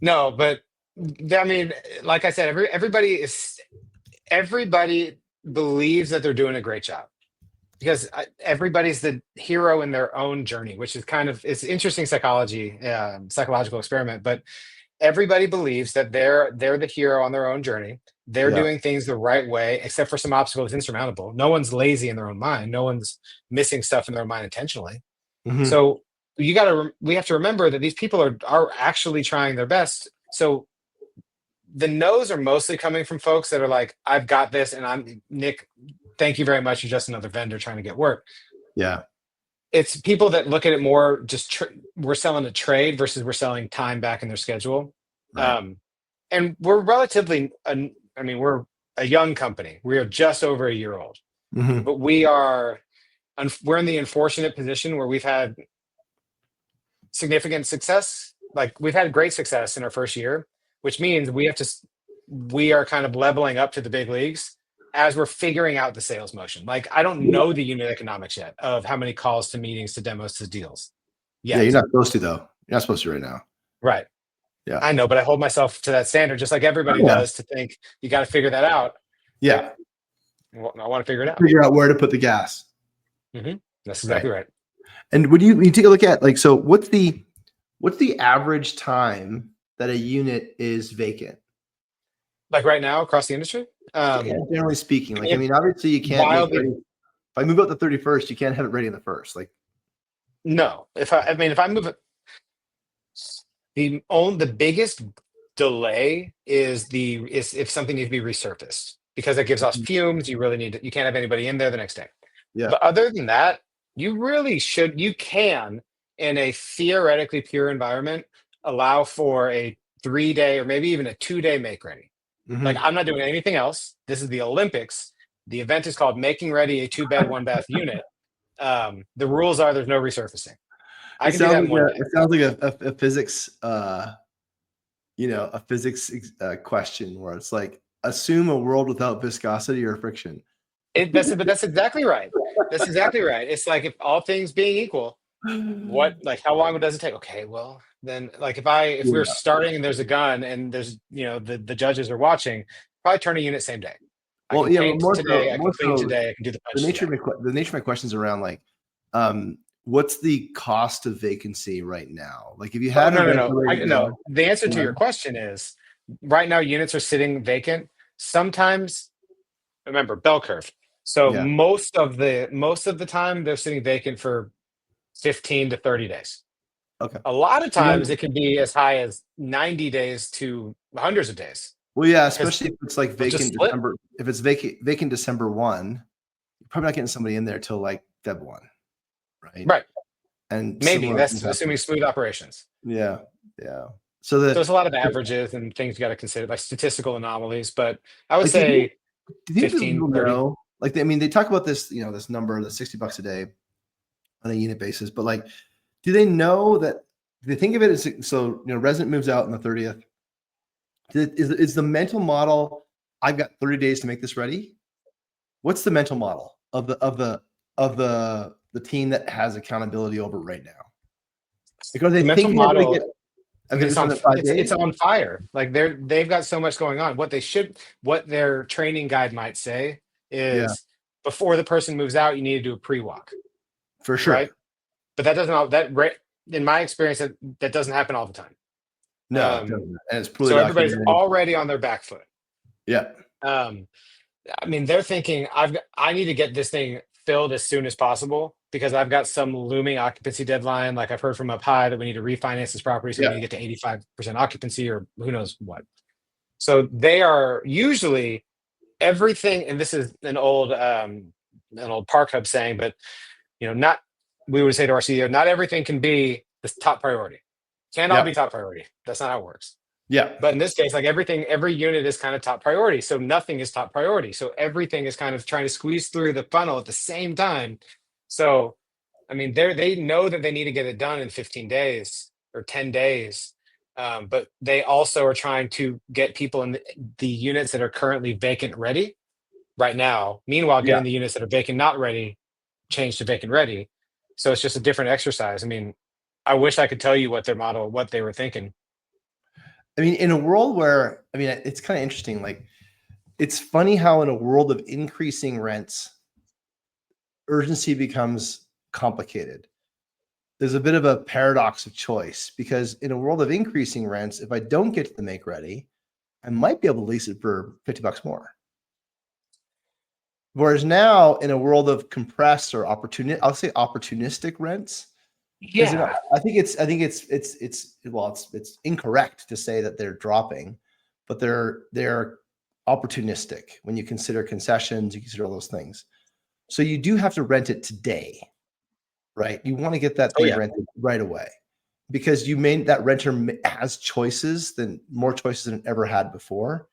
no, but I mean, like I said, everybody believes that they're doing a great job because everybody's the hero in their own journey, which is it's interesting psychological experiment, but everybody believes that they're the hero on their own journey. They're yeah. doing things the right way, except for some obstacles insurmountable. No one's lazy in their own mind. No one's missing stuff in their own mind intentionally. Hmm. So we have to remember that these people are actually trying their best. So the no's are mostly coming from folks that are like, I've got this, and I'm Nick. Thank you very much. You're just another vendor trying to get work. Yeah, It's people that look at it more just we're selling a trade versus we're selling time back in their schedule. right. Um, and we're I mean, we're a young company. We are just over a year old, Hmm. but we're in the unfortunate position where we've had significant success. Like we've had great success in our first year, which means we are kind of leveling up to the big leagues as we're figuring out the sales motion. Like I don't know the unit economics yet of how many calls to meetings to demos to deals Yeah, you're yet. not supposed to though. You're not supposed to right now. Right. Yeah. I know, but I hold myself to that standard just like Oh, everybody yeah. does to think you got to figure that out. Like, Yeah. well, I want to figure it out. Figure out where to put the gas. That's Right. exactly right. And when you take a look at like, so what's the average time that a unit is vacant? Like right now across the industry. Yeah, generally speaking, like, I It's mean, obviously you can't make wildly ready. If I move out the 31st, you can't have it ready in the first. Like, no. If I move it, the biggest delay is if something needs to be resurfaced because it gives off fumes. You can't have anybody in there the next day. yeah, But other than that, you can, in a theoretically pure environment, allow for a 3 day or maybe even a 2 day make ready. Like hmm, I'm not doing anything else. This is the Olympics. The event is called Making Ready a 2 bed, 1 bath unit. The rules are there's no resurfacing. I it can do sounds that in like one day. a physics, a physics question where it's like assume a world without viscosity or friction. But that's exactly right. That's exactly right. It's like if all things being equal, how long does it take? Okay, well then like if we're Yeah. starting and there's a gun and there's the judges are watching, probably turn a unit same day. I Well, can yeah, but paint today, I can more clean so today, I can do the the punch nature today. of the nature of my questions around like, what's the cost of vacancy right now? Like, if you Oh, had a no, no, renter no. ready to No. go, The answer to yeah, your question is right now units are sitting vacant. Sometimes, remember, bell curve. So yeah, most of the time they're sitting vacant for 15 to 30 days. okay. A lot of And times then, it can be as high as 90 days to hundreds of days well, yeah, because especially if it's like they'll just vacant slip. December, if it's vacant December 1, you're probably not getting somebody in there till like Feb 1, right? Right. And Maybe similar that's things happen. assuming smooth operations. Yeah, yeah. So So the it's a lot of averages and things you got to consider, like statistical anomalies. But I would like, say do you think that 15, people 30. know? Like, I mean, they talk about this, this number, the $60 a day on a unit basis, but like, do they know that? Do they think of it as so? Resident moves out on the 30th. Is the mental model? I've got 30 days to make this ready. What's the mental model of the team that has accountability over right now? Like, are they The mental thinking they're going to model, get? I I'm mean, going to spend 5 days. it's on fire. Like they've got so much going on. What their training guide might say Yeah, is before the person moves out, you need to do a pre-walk, for sure. right? But that doesn't all that right in my experience that doesn't happen all the time. No, it doesn't. And it's poorly So everybody's documented. already on their back foot. Yeah, Um, I mean, they're thinking I need to get this thing filled as soon as possible because I've got some looming occupancy deadline. Like I've heard from up high that we need to refinance this property, so we yeah, need to get to 85% occupancy or who knows what. So they are usually everything, and this is an old Park Hub saying, but not, we would say to our CEO, not everything can be the top priority. Can't all be top priority. That's not how it works. Yeah. But in this case, like everything, every unit is kind of top priority. So nothing is top priority. So everything is kind of trying to squeeze through the funnel at the same time. So, I mean, they know that they need to get it done in 15 days or 10 days. But they also are trying to get people in the units that are currently vacant ready right now. Meanwhile, getting the units that are vacant not ready changed to vacant ready. So it's just a different exercise. I mean, I wish I could tell you what they were thinking. I mean, in a world where, I mean, it's kind of interesting. Like, it's funny how in a world of increasing rents, urgency becomes complicated. There's a bit of a paradox of choice, because in a world of increasing rents, if I don't get to the make ready, I might be able to lease it for $50 more. Whereas now, in a world of compressed or I'll say opportunistic rents. Yeah. I think it's incorrect to say that they're dropping, but they're opportunistic when you consider concessions, you consider all those things. So you do have to rent it today, right? You want to get that thing rented right away, because that renter has more choices than it ever had before.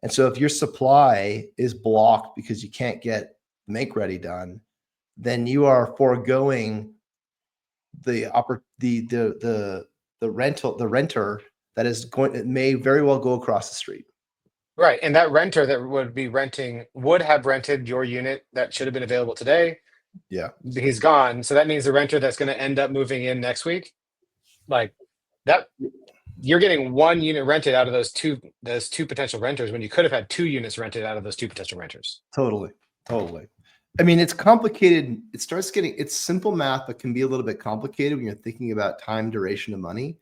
And so if your supply is blocked because you can't get make ready done, then you are foregoing the renter that is going, it may very well go across the street. Right. And that renter that would have rented your unit that should have been available today. Yeah. He's gone. So that means the renter that's going to end up moving in next week, like that, you're getting one unit rented out of those two potential renters when you could have had 2 units rented out of those 2 potential renters. Totally. I mean, it's complicated. It's simple math, but can be a little bit complicated when you're thinking about time, duration, and money.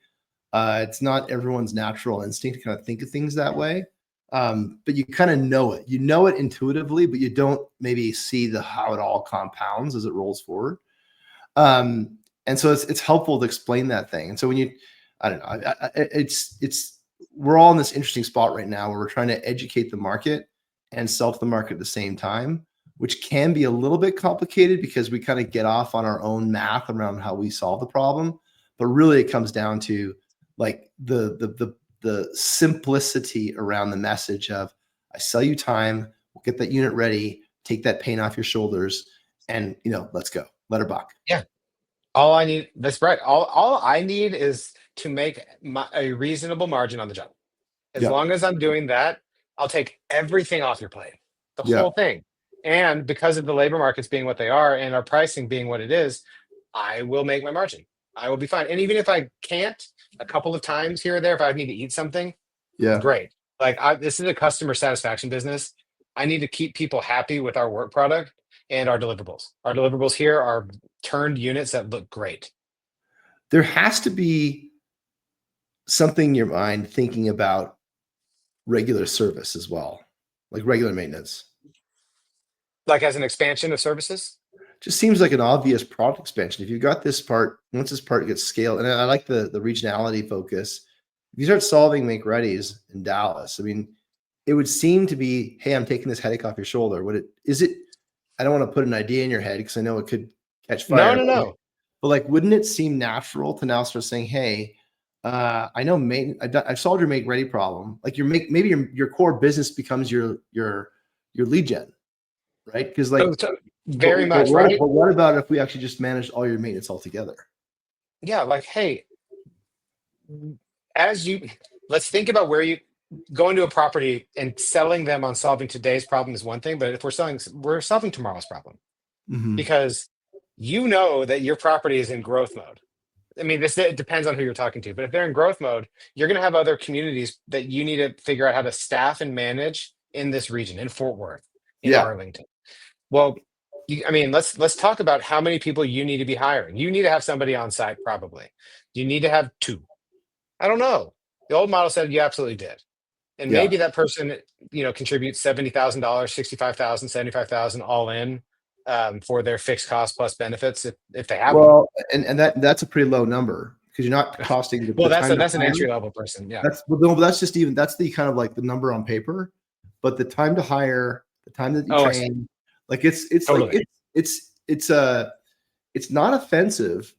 It's not everyone's natural instinct to kind of think of things that way. But you kind of know it. You know it intuitively, but you don't maybe see how it all compounds as it rolls forward. And so it's helpful to explain that thing. And so when I don't know, we're all in this interesting spot right now where we're trying to educate the market and sell to the market at the same time, which can be a little bit complicated because we kind of get off on our own math around how we solve the problem. But really it comes down to like the simplicity around the message of, I sell you time, we'll get that unit ready, take that pain off your shoulders, and let's go. Let her buck. Yeah. All I need, that's right. All I need is to make a reasonable margin on the job. As long as I'm doing that, I'll take everything off your plate, the whole thing. And because of the labor markets being what they are and our pricing being what it is, I will make my margin. I will be fine. And even if I can't, a couple of times here or there, if I need to eat something, great. Like this is a customer satisfaction business. I need to keep people happy with our work product and our deliverables. Our deliverables here are turned units that look great. There has to be something in your mind thinking about regular service as well, like regular maintenance. Like as an expansion of services? Just seems like an obvious product expansion. If you've got this part, once this part gets scaled, and I like the regionality focus, if you start solving make readies in Dallas, I mean, it would seem to be, hey, I'm taking this headache off your shoulder. I don't want to put an idea in your head because I know it could catch fire. No. But like, wouldn't it seem natural to now start saying, hey, I know I've solved your make ready problem. Like maybe your core business becomes your lead gen, right? Because like very much, right? But what about if we actually just managed all your maintenance altogether? Yeah, like, hey, let's think about where you go into a property and selling them on solving today's problem is one thing, but if we're solving tomorrow's problem, because that your property is in growth mode. I mean, it depends on who you're talking to, but if they're in growth mode, you're going to have other communities that you need to figure out how to staff and manage in this region, in Fort Worth, in Arlington. Well, let's talk about how many people you need to be hiring. You need to have somebody on site, probably. You need to have 2. I don't know. The old model said you absolutely did. And maybe that person, contributes $70,000, $65,000, $75,000 all in for their fixed cost plus benefits if they have. Well, and that's a pretty low number because you're not costing. That's an entry level person. Yeah. That's the kind of like the number on paper, but the time to hire the time that you Oh, I see. train. Like it's Totally. like it's not offensive.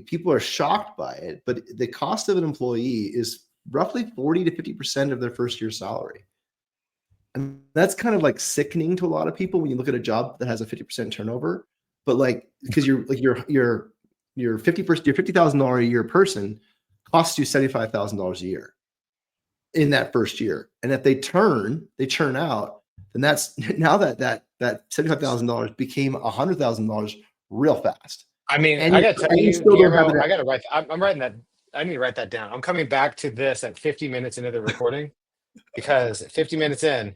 People are shocked by it, but the cost of an employee is roughly 40 to 50% of their first year salary. And that's kind of like sickening to a lot of people when you look at a job that has a 50% turnover. But like, because you're like your 50% your $50,000 a year person costs you $75,000 a year in that first year. And if they churn out, then that's now that $75,000 became $100,000 real fast. I mean, And I you, got to tell and you you, still don't have Guillermo, it. I got to write. I'm writing that. I need to write that down. I'm coming back to this at 50 minutes into the recording because 50 minutes in,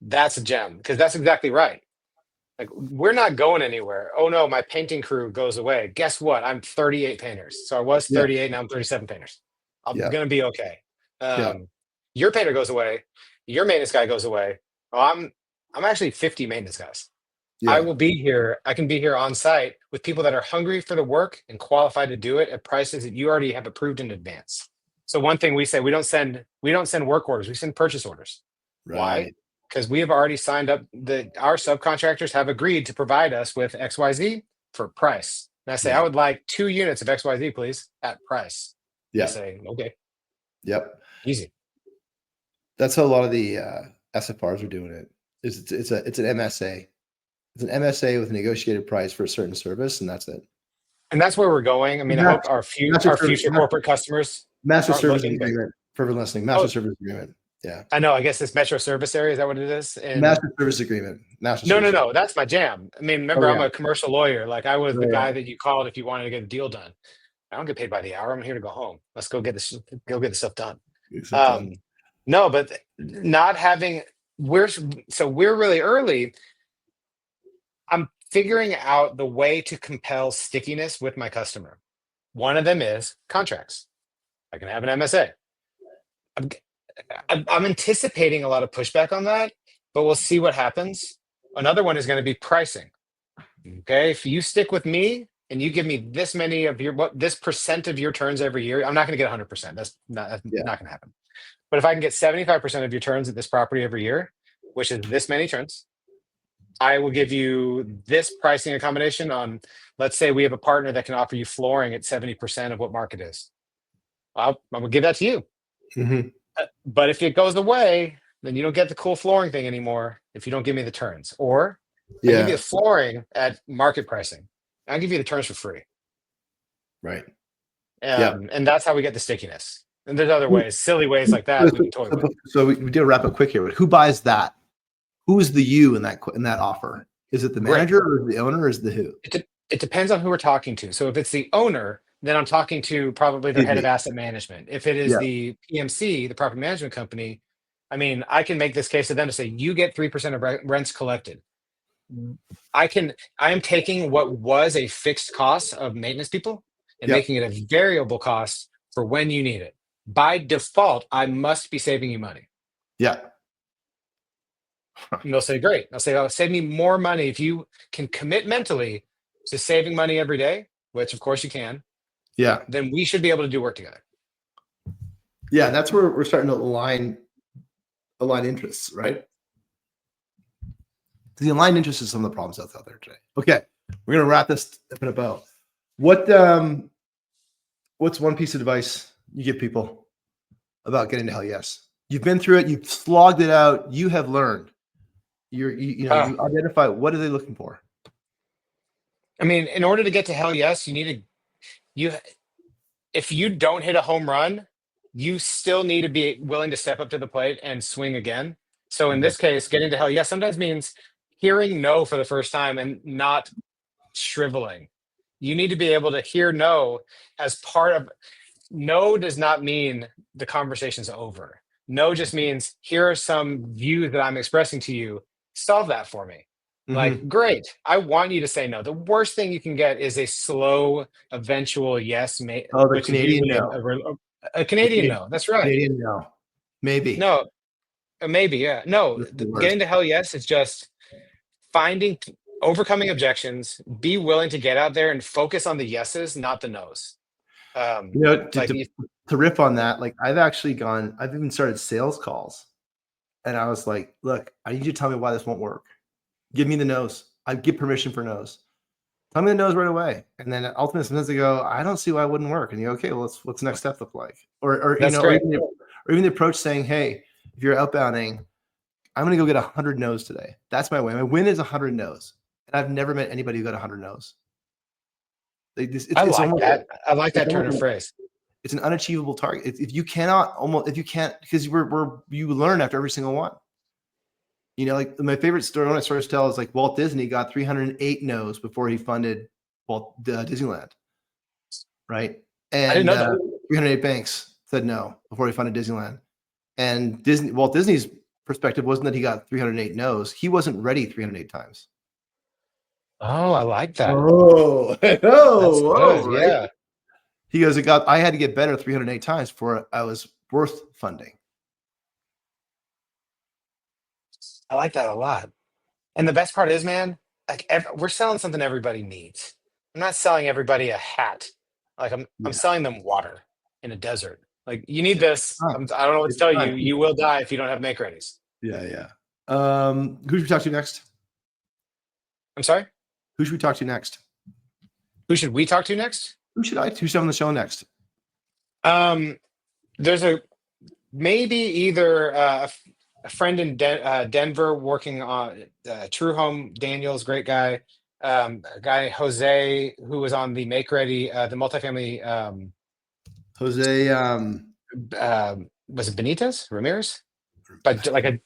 that's a gem because that's exactly right. Like we're not going anywhere. Oh no, my painting crew goes away. Guess what? I'm 38 painters. So I was Yeah, 38, now I'm 37 painters. I'm yeah, gonna be okay. yeah, Your painter goes away. Your maintenance guy goes away. Oh, I'm actually 50 maintenance guys. I yeah, will be here. I can be here on site with people that are hungry for the work and qualified to do it at prices that you already have approved in advance. So one thing we say, we don't send work orders, we send purchase orders. Why? right. Because we have already signed up our subcontractors have agreed to provide us with XYZ for price. And I say, I Yeah, would like 2 units of XYZ, please, at price. They yeah, say, okay, yep. easy. That's how a lot of the SFRs are doing it. It's an MSA. It's an MSA with a negotiated price for a certain service, and that's it. And that's where we're going. I mean, I Master, hope our master service, future corporate customers master aren't service looking, but agreement. For listening, master oh, service agreement. Yeah, I know. I guess this metro service area is that what it is? And master service agreement. Master no, service. no, that's my jam. I mean, Oh remember, I'm yeah, a commercial lawyer. Like I was oh the yeah. guy that you called if you wanted to get a deal done. I don't get paid by the hour. I'm here to go home. Let's go get this. Go get the stuff done. Except done. Um, no, but not having we're we're really early. I'm figuring out the way to compel stickiness with my customer. One of them is contracts. I can have an MSA. I'm, I'm anticipating a lot of pushback on that, but we'll see what happens. Another one is going to be pricing. Okay, if you stick with me and you give me this many of this percent of your turns every year, I'm not going to get 100%. That's Yeah, not going to happen. But if I can get 75% of your turns at this property every year, which is this many turns, I will give you this pricing accommodation on, let's say we have a partner that can offer you flooring at 70% of what market is. I'm going to give that to you. hmm But if it goes away, then you don't get the cool flooring thing anymore if you don't give me the turns. Or I give you yeah, the flooring at market pricing. I'll give you the turns for free. right. Yeah. And that's how we get the stickiness. And there's other ways, silly ways like that we can toy with. So we do wrap up quick here. But who buys that? Who's the you in that offer? Is it the Great. manager or the owner or is the who? It depends on who we're talking to. So if it's the owner, then I'm talking to probably their head of PB. asset management. If it is Yeah. the PMC, the property management company, I mean, I can make this case to them to say, you get 3% of rents collected. I am taking what was a fixed cost of maintenance people and Yep. making it a variable cost for when you need it. By default, I must be saving you money. Yeah. And they'll say, great. I'll say, oh, save me more money if you can commit mentally to saving money every day, which of course you can. Yeah. Then we should be able to do work together. Yeah. That's where we're starting to align interests, right? The aligned interests is some of the problems that's out there today. Okay. We're going to wrap this up in about what's one piece of advice you give people about getting to hell yes? You've been through it. You've slogged it out. You have learned. You identify what are they looking for? I mean, in order to get to hell yes, if you don't hit a home run, you still need to be willing to step up to the plate and swing again. So in this case, getting to hell yes sometimes means hearing no for the first time and not shriveling. You need to be able to hear no as part of no does not mean the conversation's over. No just means here are some views that I'm expressing to you. Solve that for me. Like, great. I want you to say no. The worst thing you can get is a slow, eventual yes, Oh, the which is Canadian usually no. a Canadian no. That's right. Canadian no. Maybe. No, maybe, yeah. No, That's the worst. getting to hell yes is just overcoming objections, be willing to get out there and focus on the yeses, not the nos. To riff on that, like I've even started sales calls and I was like, look, I need you to tell me why this won't work. Give me the no's. I give permission for no's. Tell me the no's right away. And then ultimately sometimes they go, I don't see why it wouldn't work. And you go, okay, well, what's the next step look like? Or you That's know, great. or even the approach saying, hey, if you're outbounding, I'm going to go get 100 no's today. That's my win. My win is 100 no's. And I've never met anybody who got 100 no's. I like that. I like that turn of phrase. It's an unachievable target. If you cannot because you learn after every single one. You know, like my favorite story, one of my stories to tell is like Walt Disney got 308 no's before he funded Disneyland. Right. And I didn't know that. 308 banks said no before he funded Disneyland. And Walt Disney's perspective wasn't that he got 308 no's. He wasn't ready 308 times. Oh, I like that. Oh, That's good. right? Yeah. He goes, I had to get better 308 times before I was worth funding. I like that a lot. And the best part is, man, like we're selling something everybody needs. I'm not selling everybody a hat. Like I'm selling them water in a desert. Like you need this. I don't know what to tell you. You will die if you don't have make readies. Yeah. Who should we talk to next? I'm sorry? Who should we talk to next? Who should we talk to next? Who's on the show next? There's maybe either a friend in Denver working on True Home Daniels, great guy. A guy Jose who was on the Make Ready, the multifamily. Jose. Was it Benitez Ramirez? But like with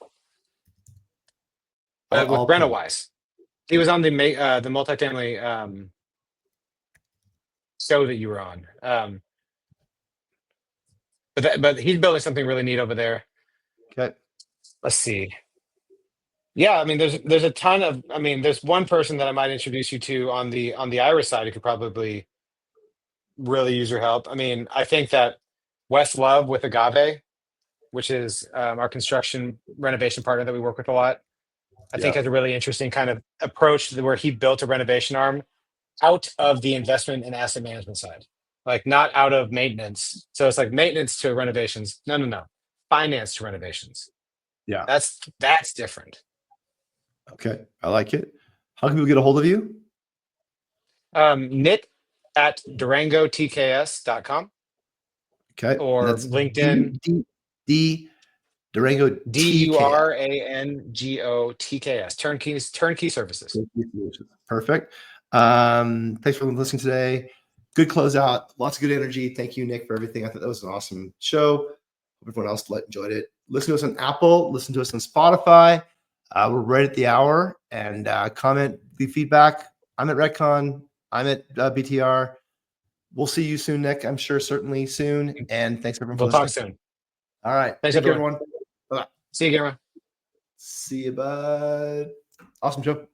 I'll Brenna Wise, he was on the multifamily show that you were on. But he's building something really neat over there. Okay. Let's see. Yeah, I mean, there's a ton of. I mean, there's one person that I might introduce you to on the Irish side who could probably really use your help. I mean, I think that Wes Love with Agave, which is our construction renovation partner that we work with a lot, I think has a really interesting kind of approach where he built a renovation arm out of the investment and asset management side, like not out of maintenance. So it's like maintenance to renovations. No. Finance to renovations. Yeah. That's different. Okay. I like it. How can people get a hold of you? Nick at durangotks.com. Okay. Or that's LinkedIn. Durango DURANGOTKS. Turnkey Services. Perfect. Thanks for listening today. Good closeout. Lots of good energy. Thank you, Nick, for everything. I thought that was an awesome show. Hope everyone else enjoyed it. Listen to us on Apple. Listen to us on Spotify. We're right at the hour. And comment, leave feedback. I'm at Redcon. I'm at BTR. We'll see you soon, Nick. I'm sure certainly soon. And thanks everyone for listening. We'll talk soon. All right. Thanks, Take care, everyone. Bye. See you, Gamma. See you, bud. Awesome show.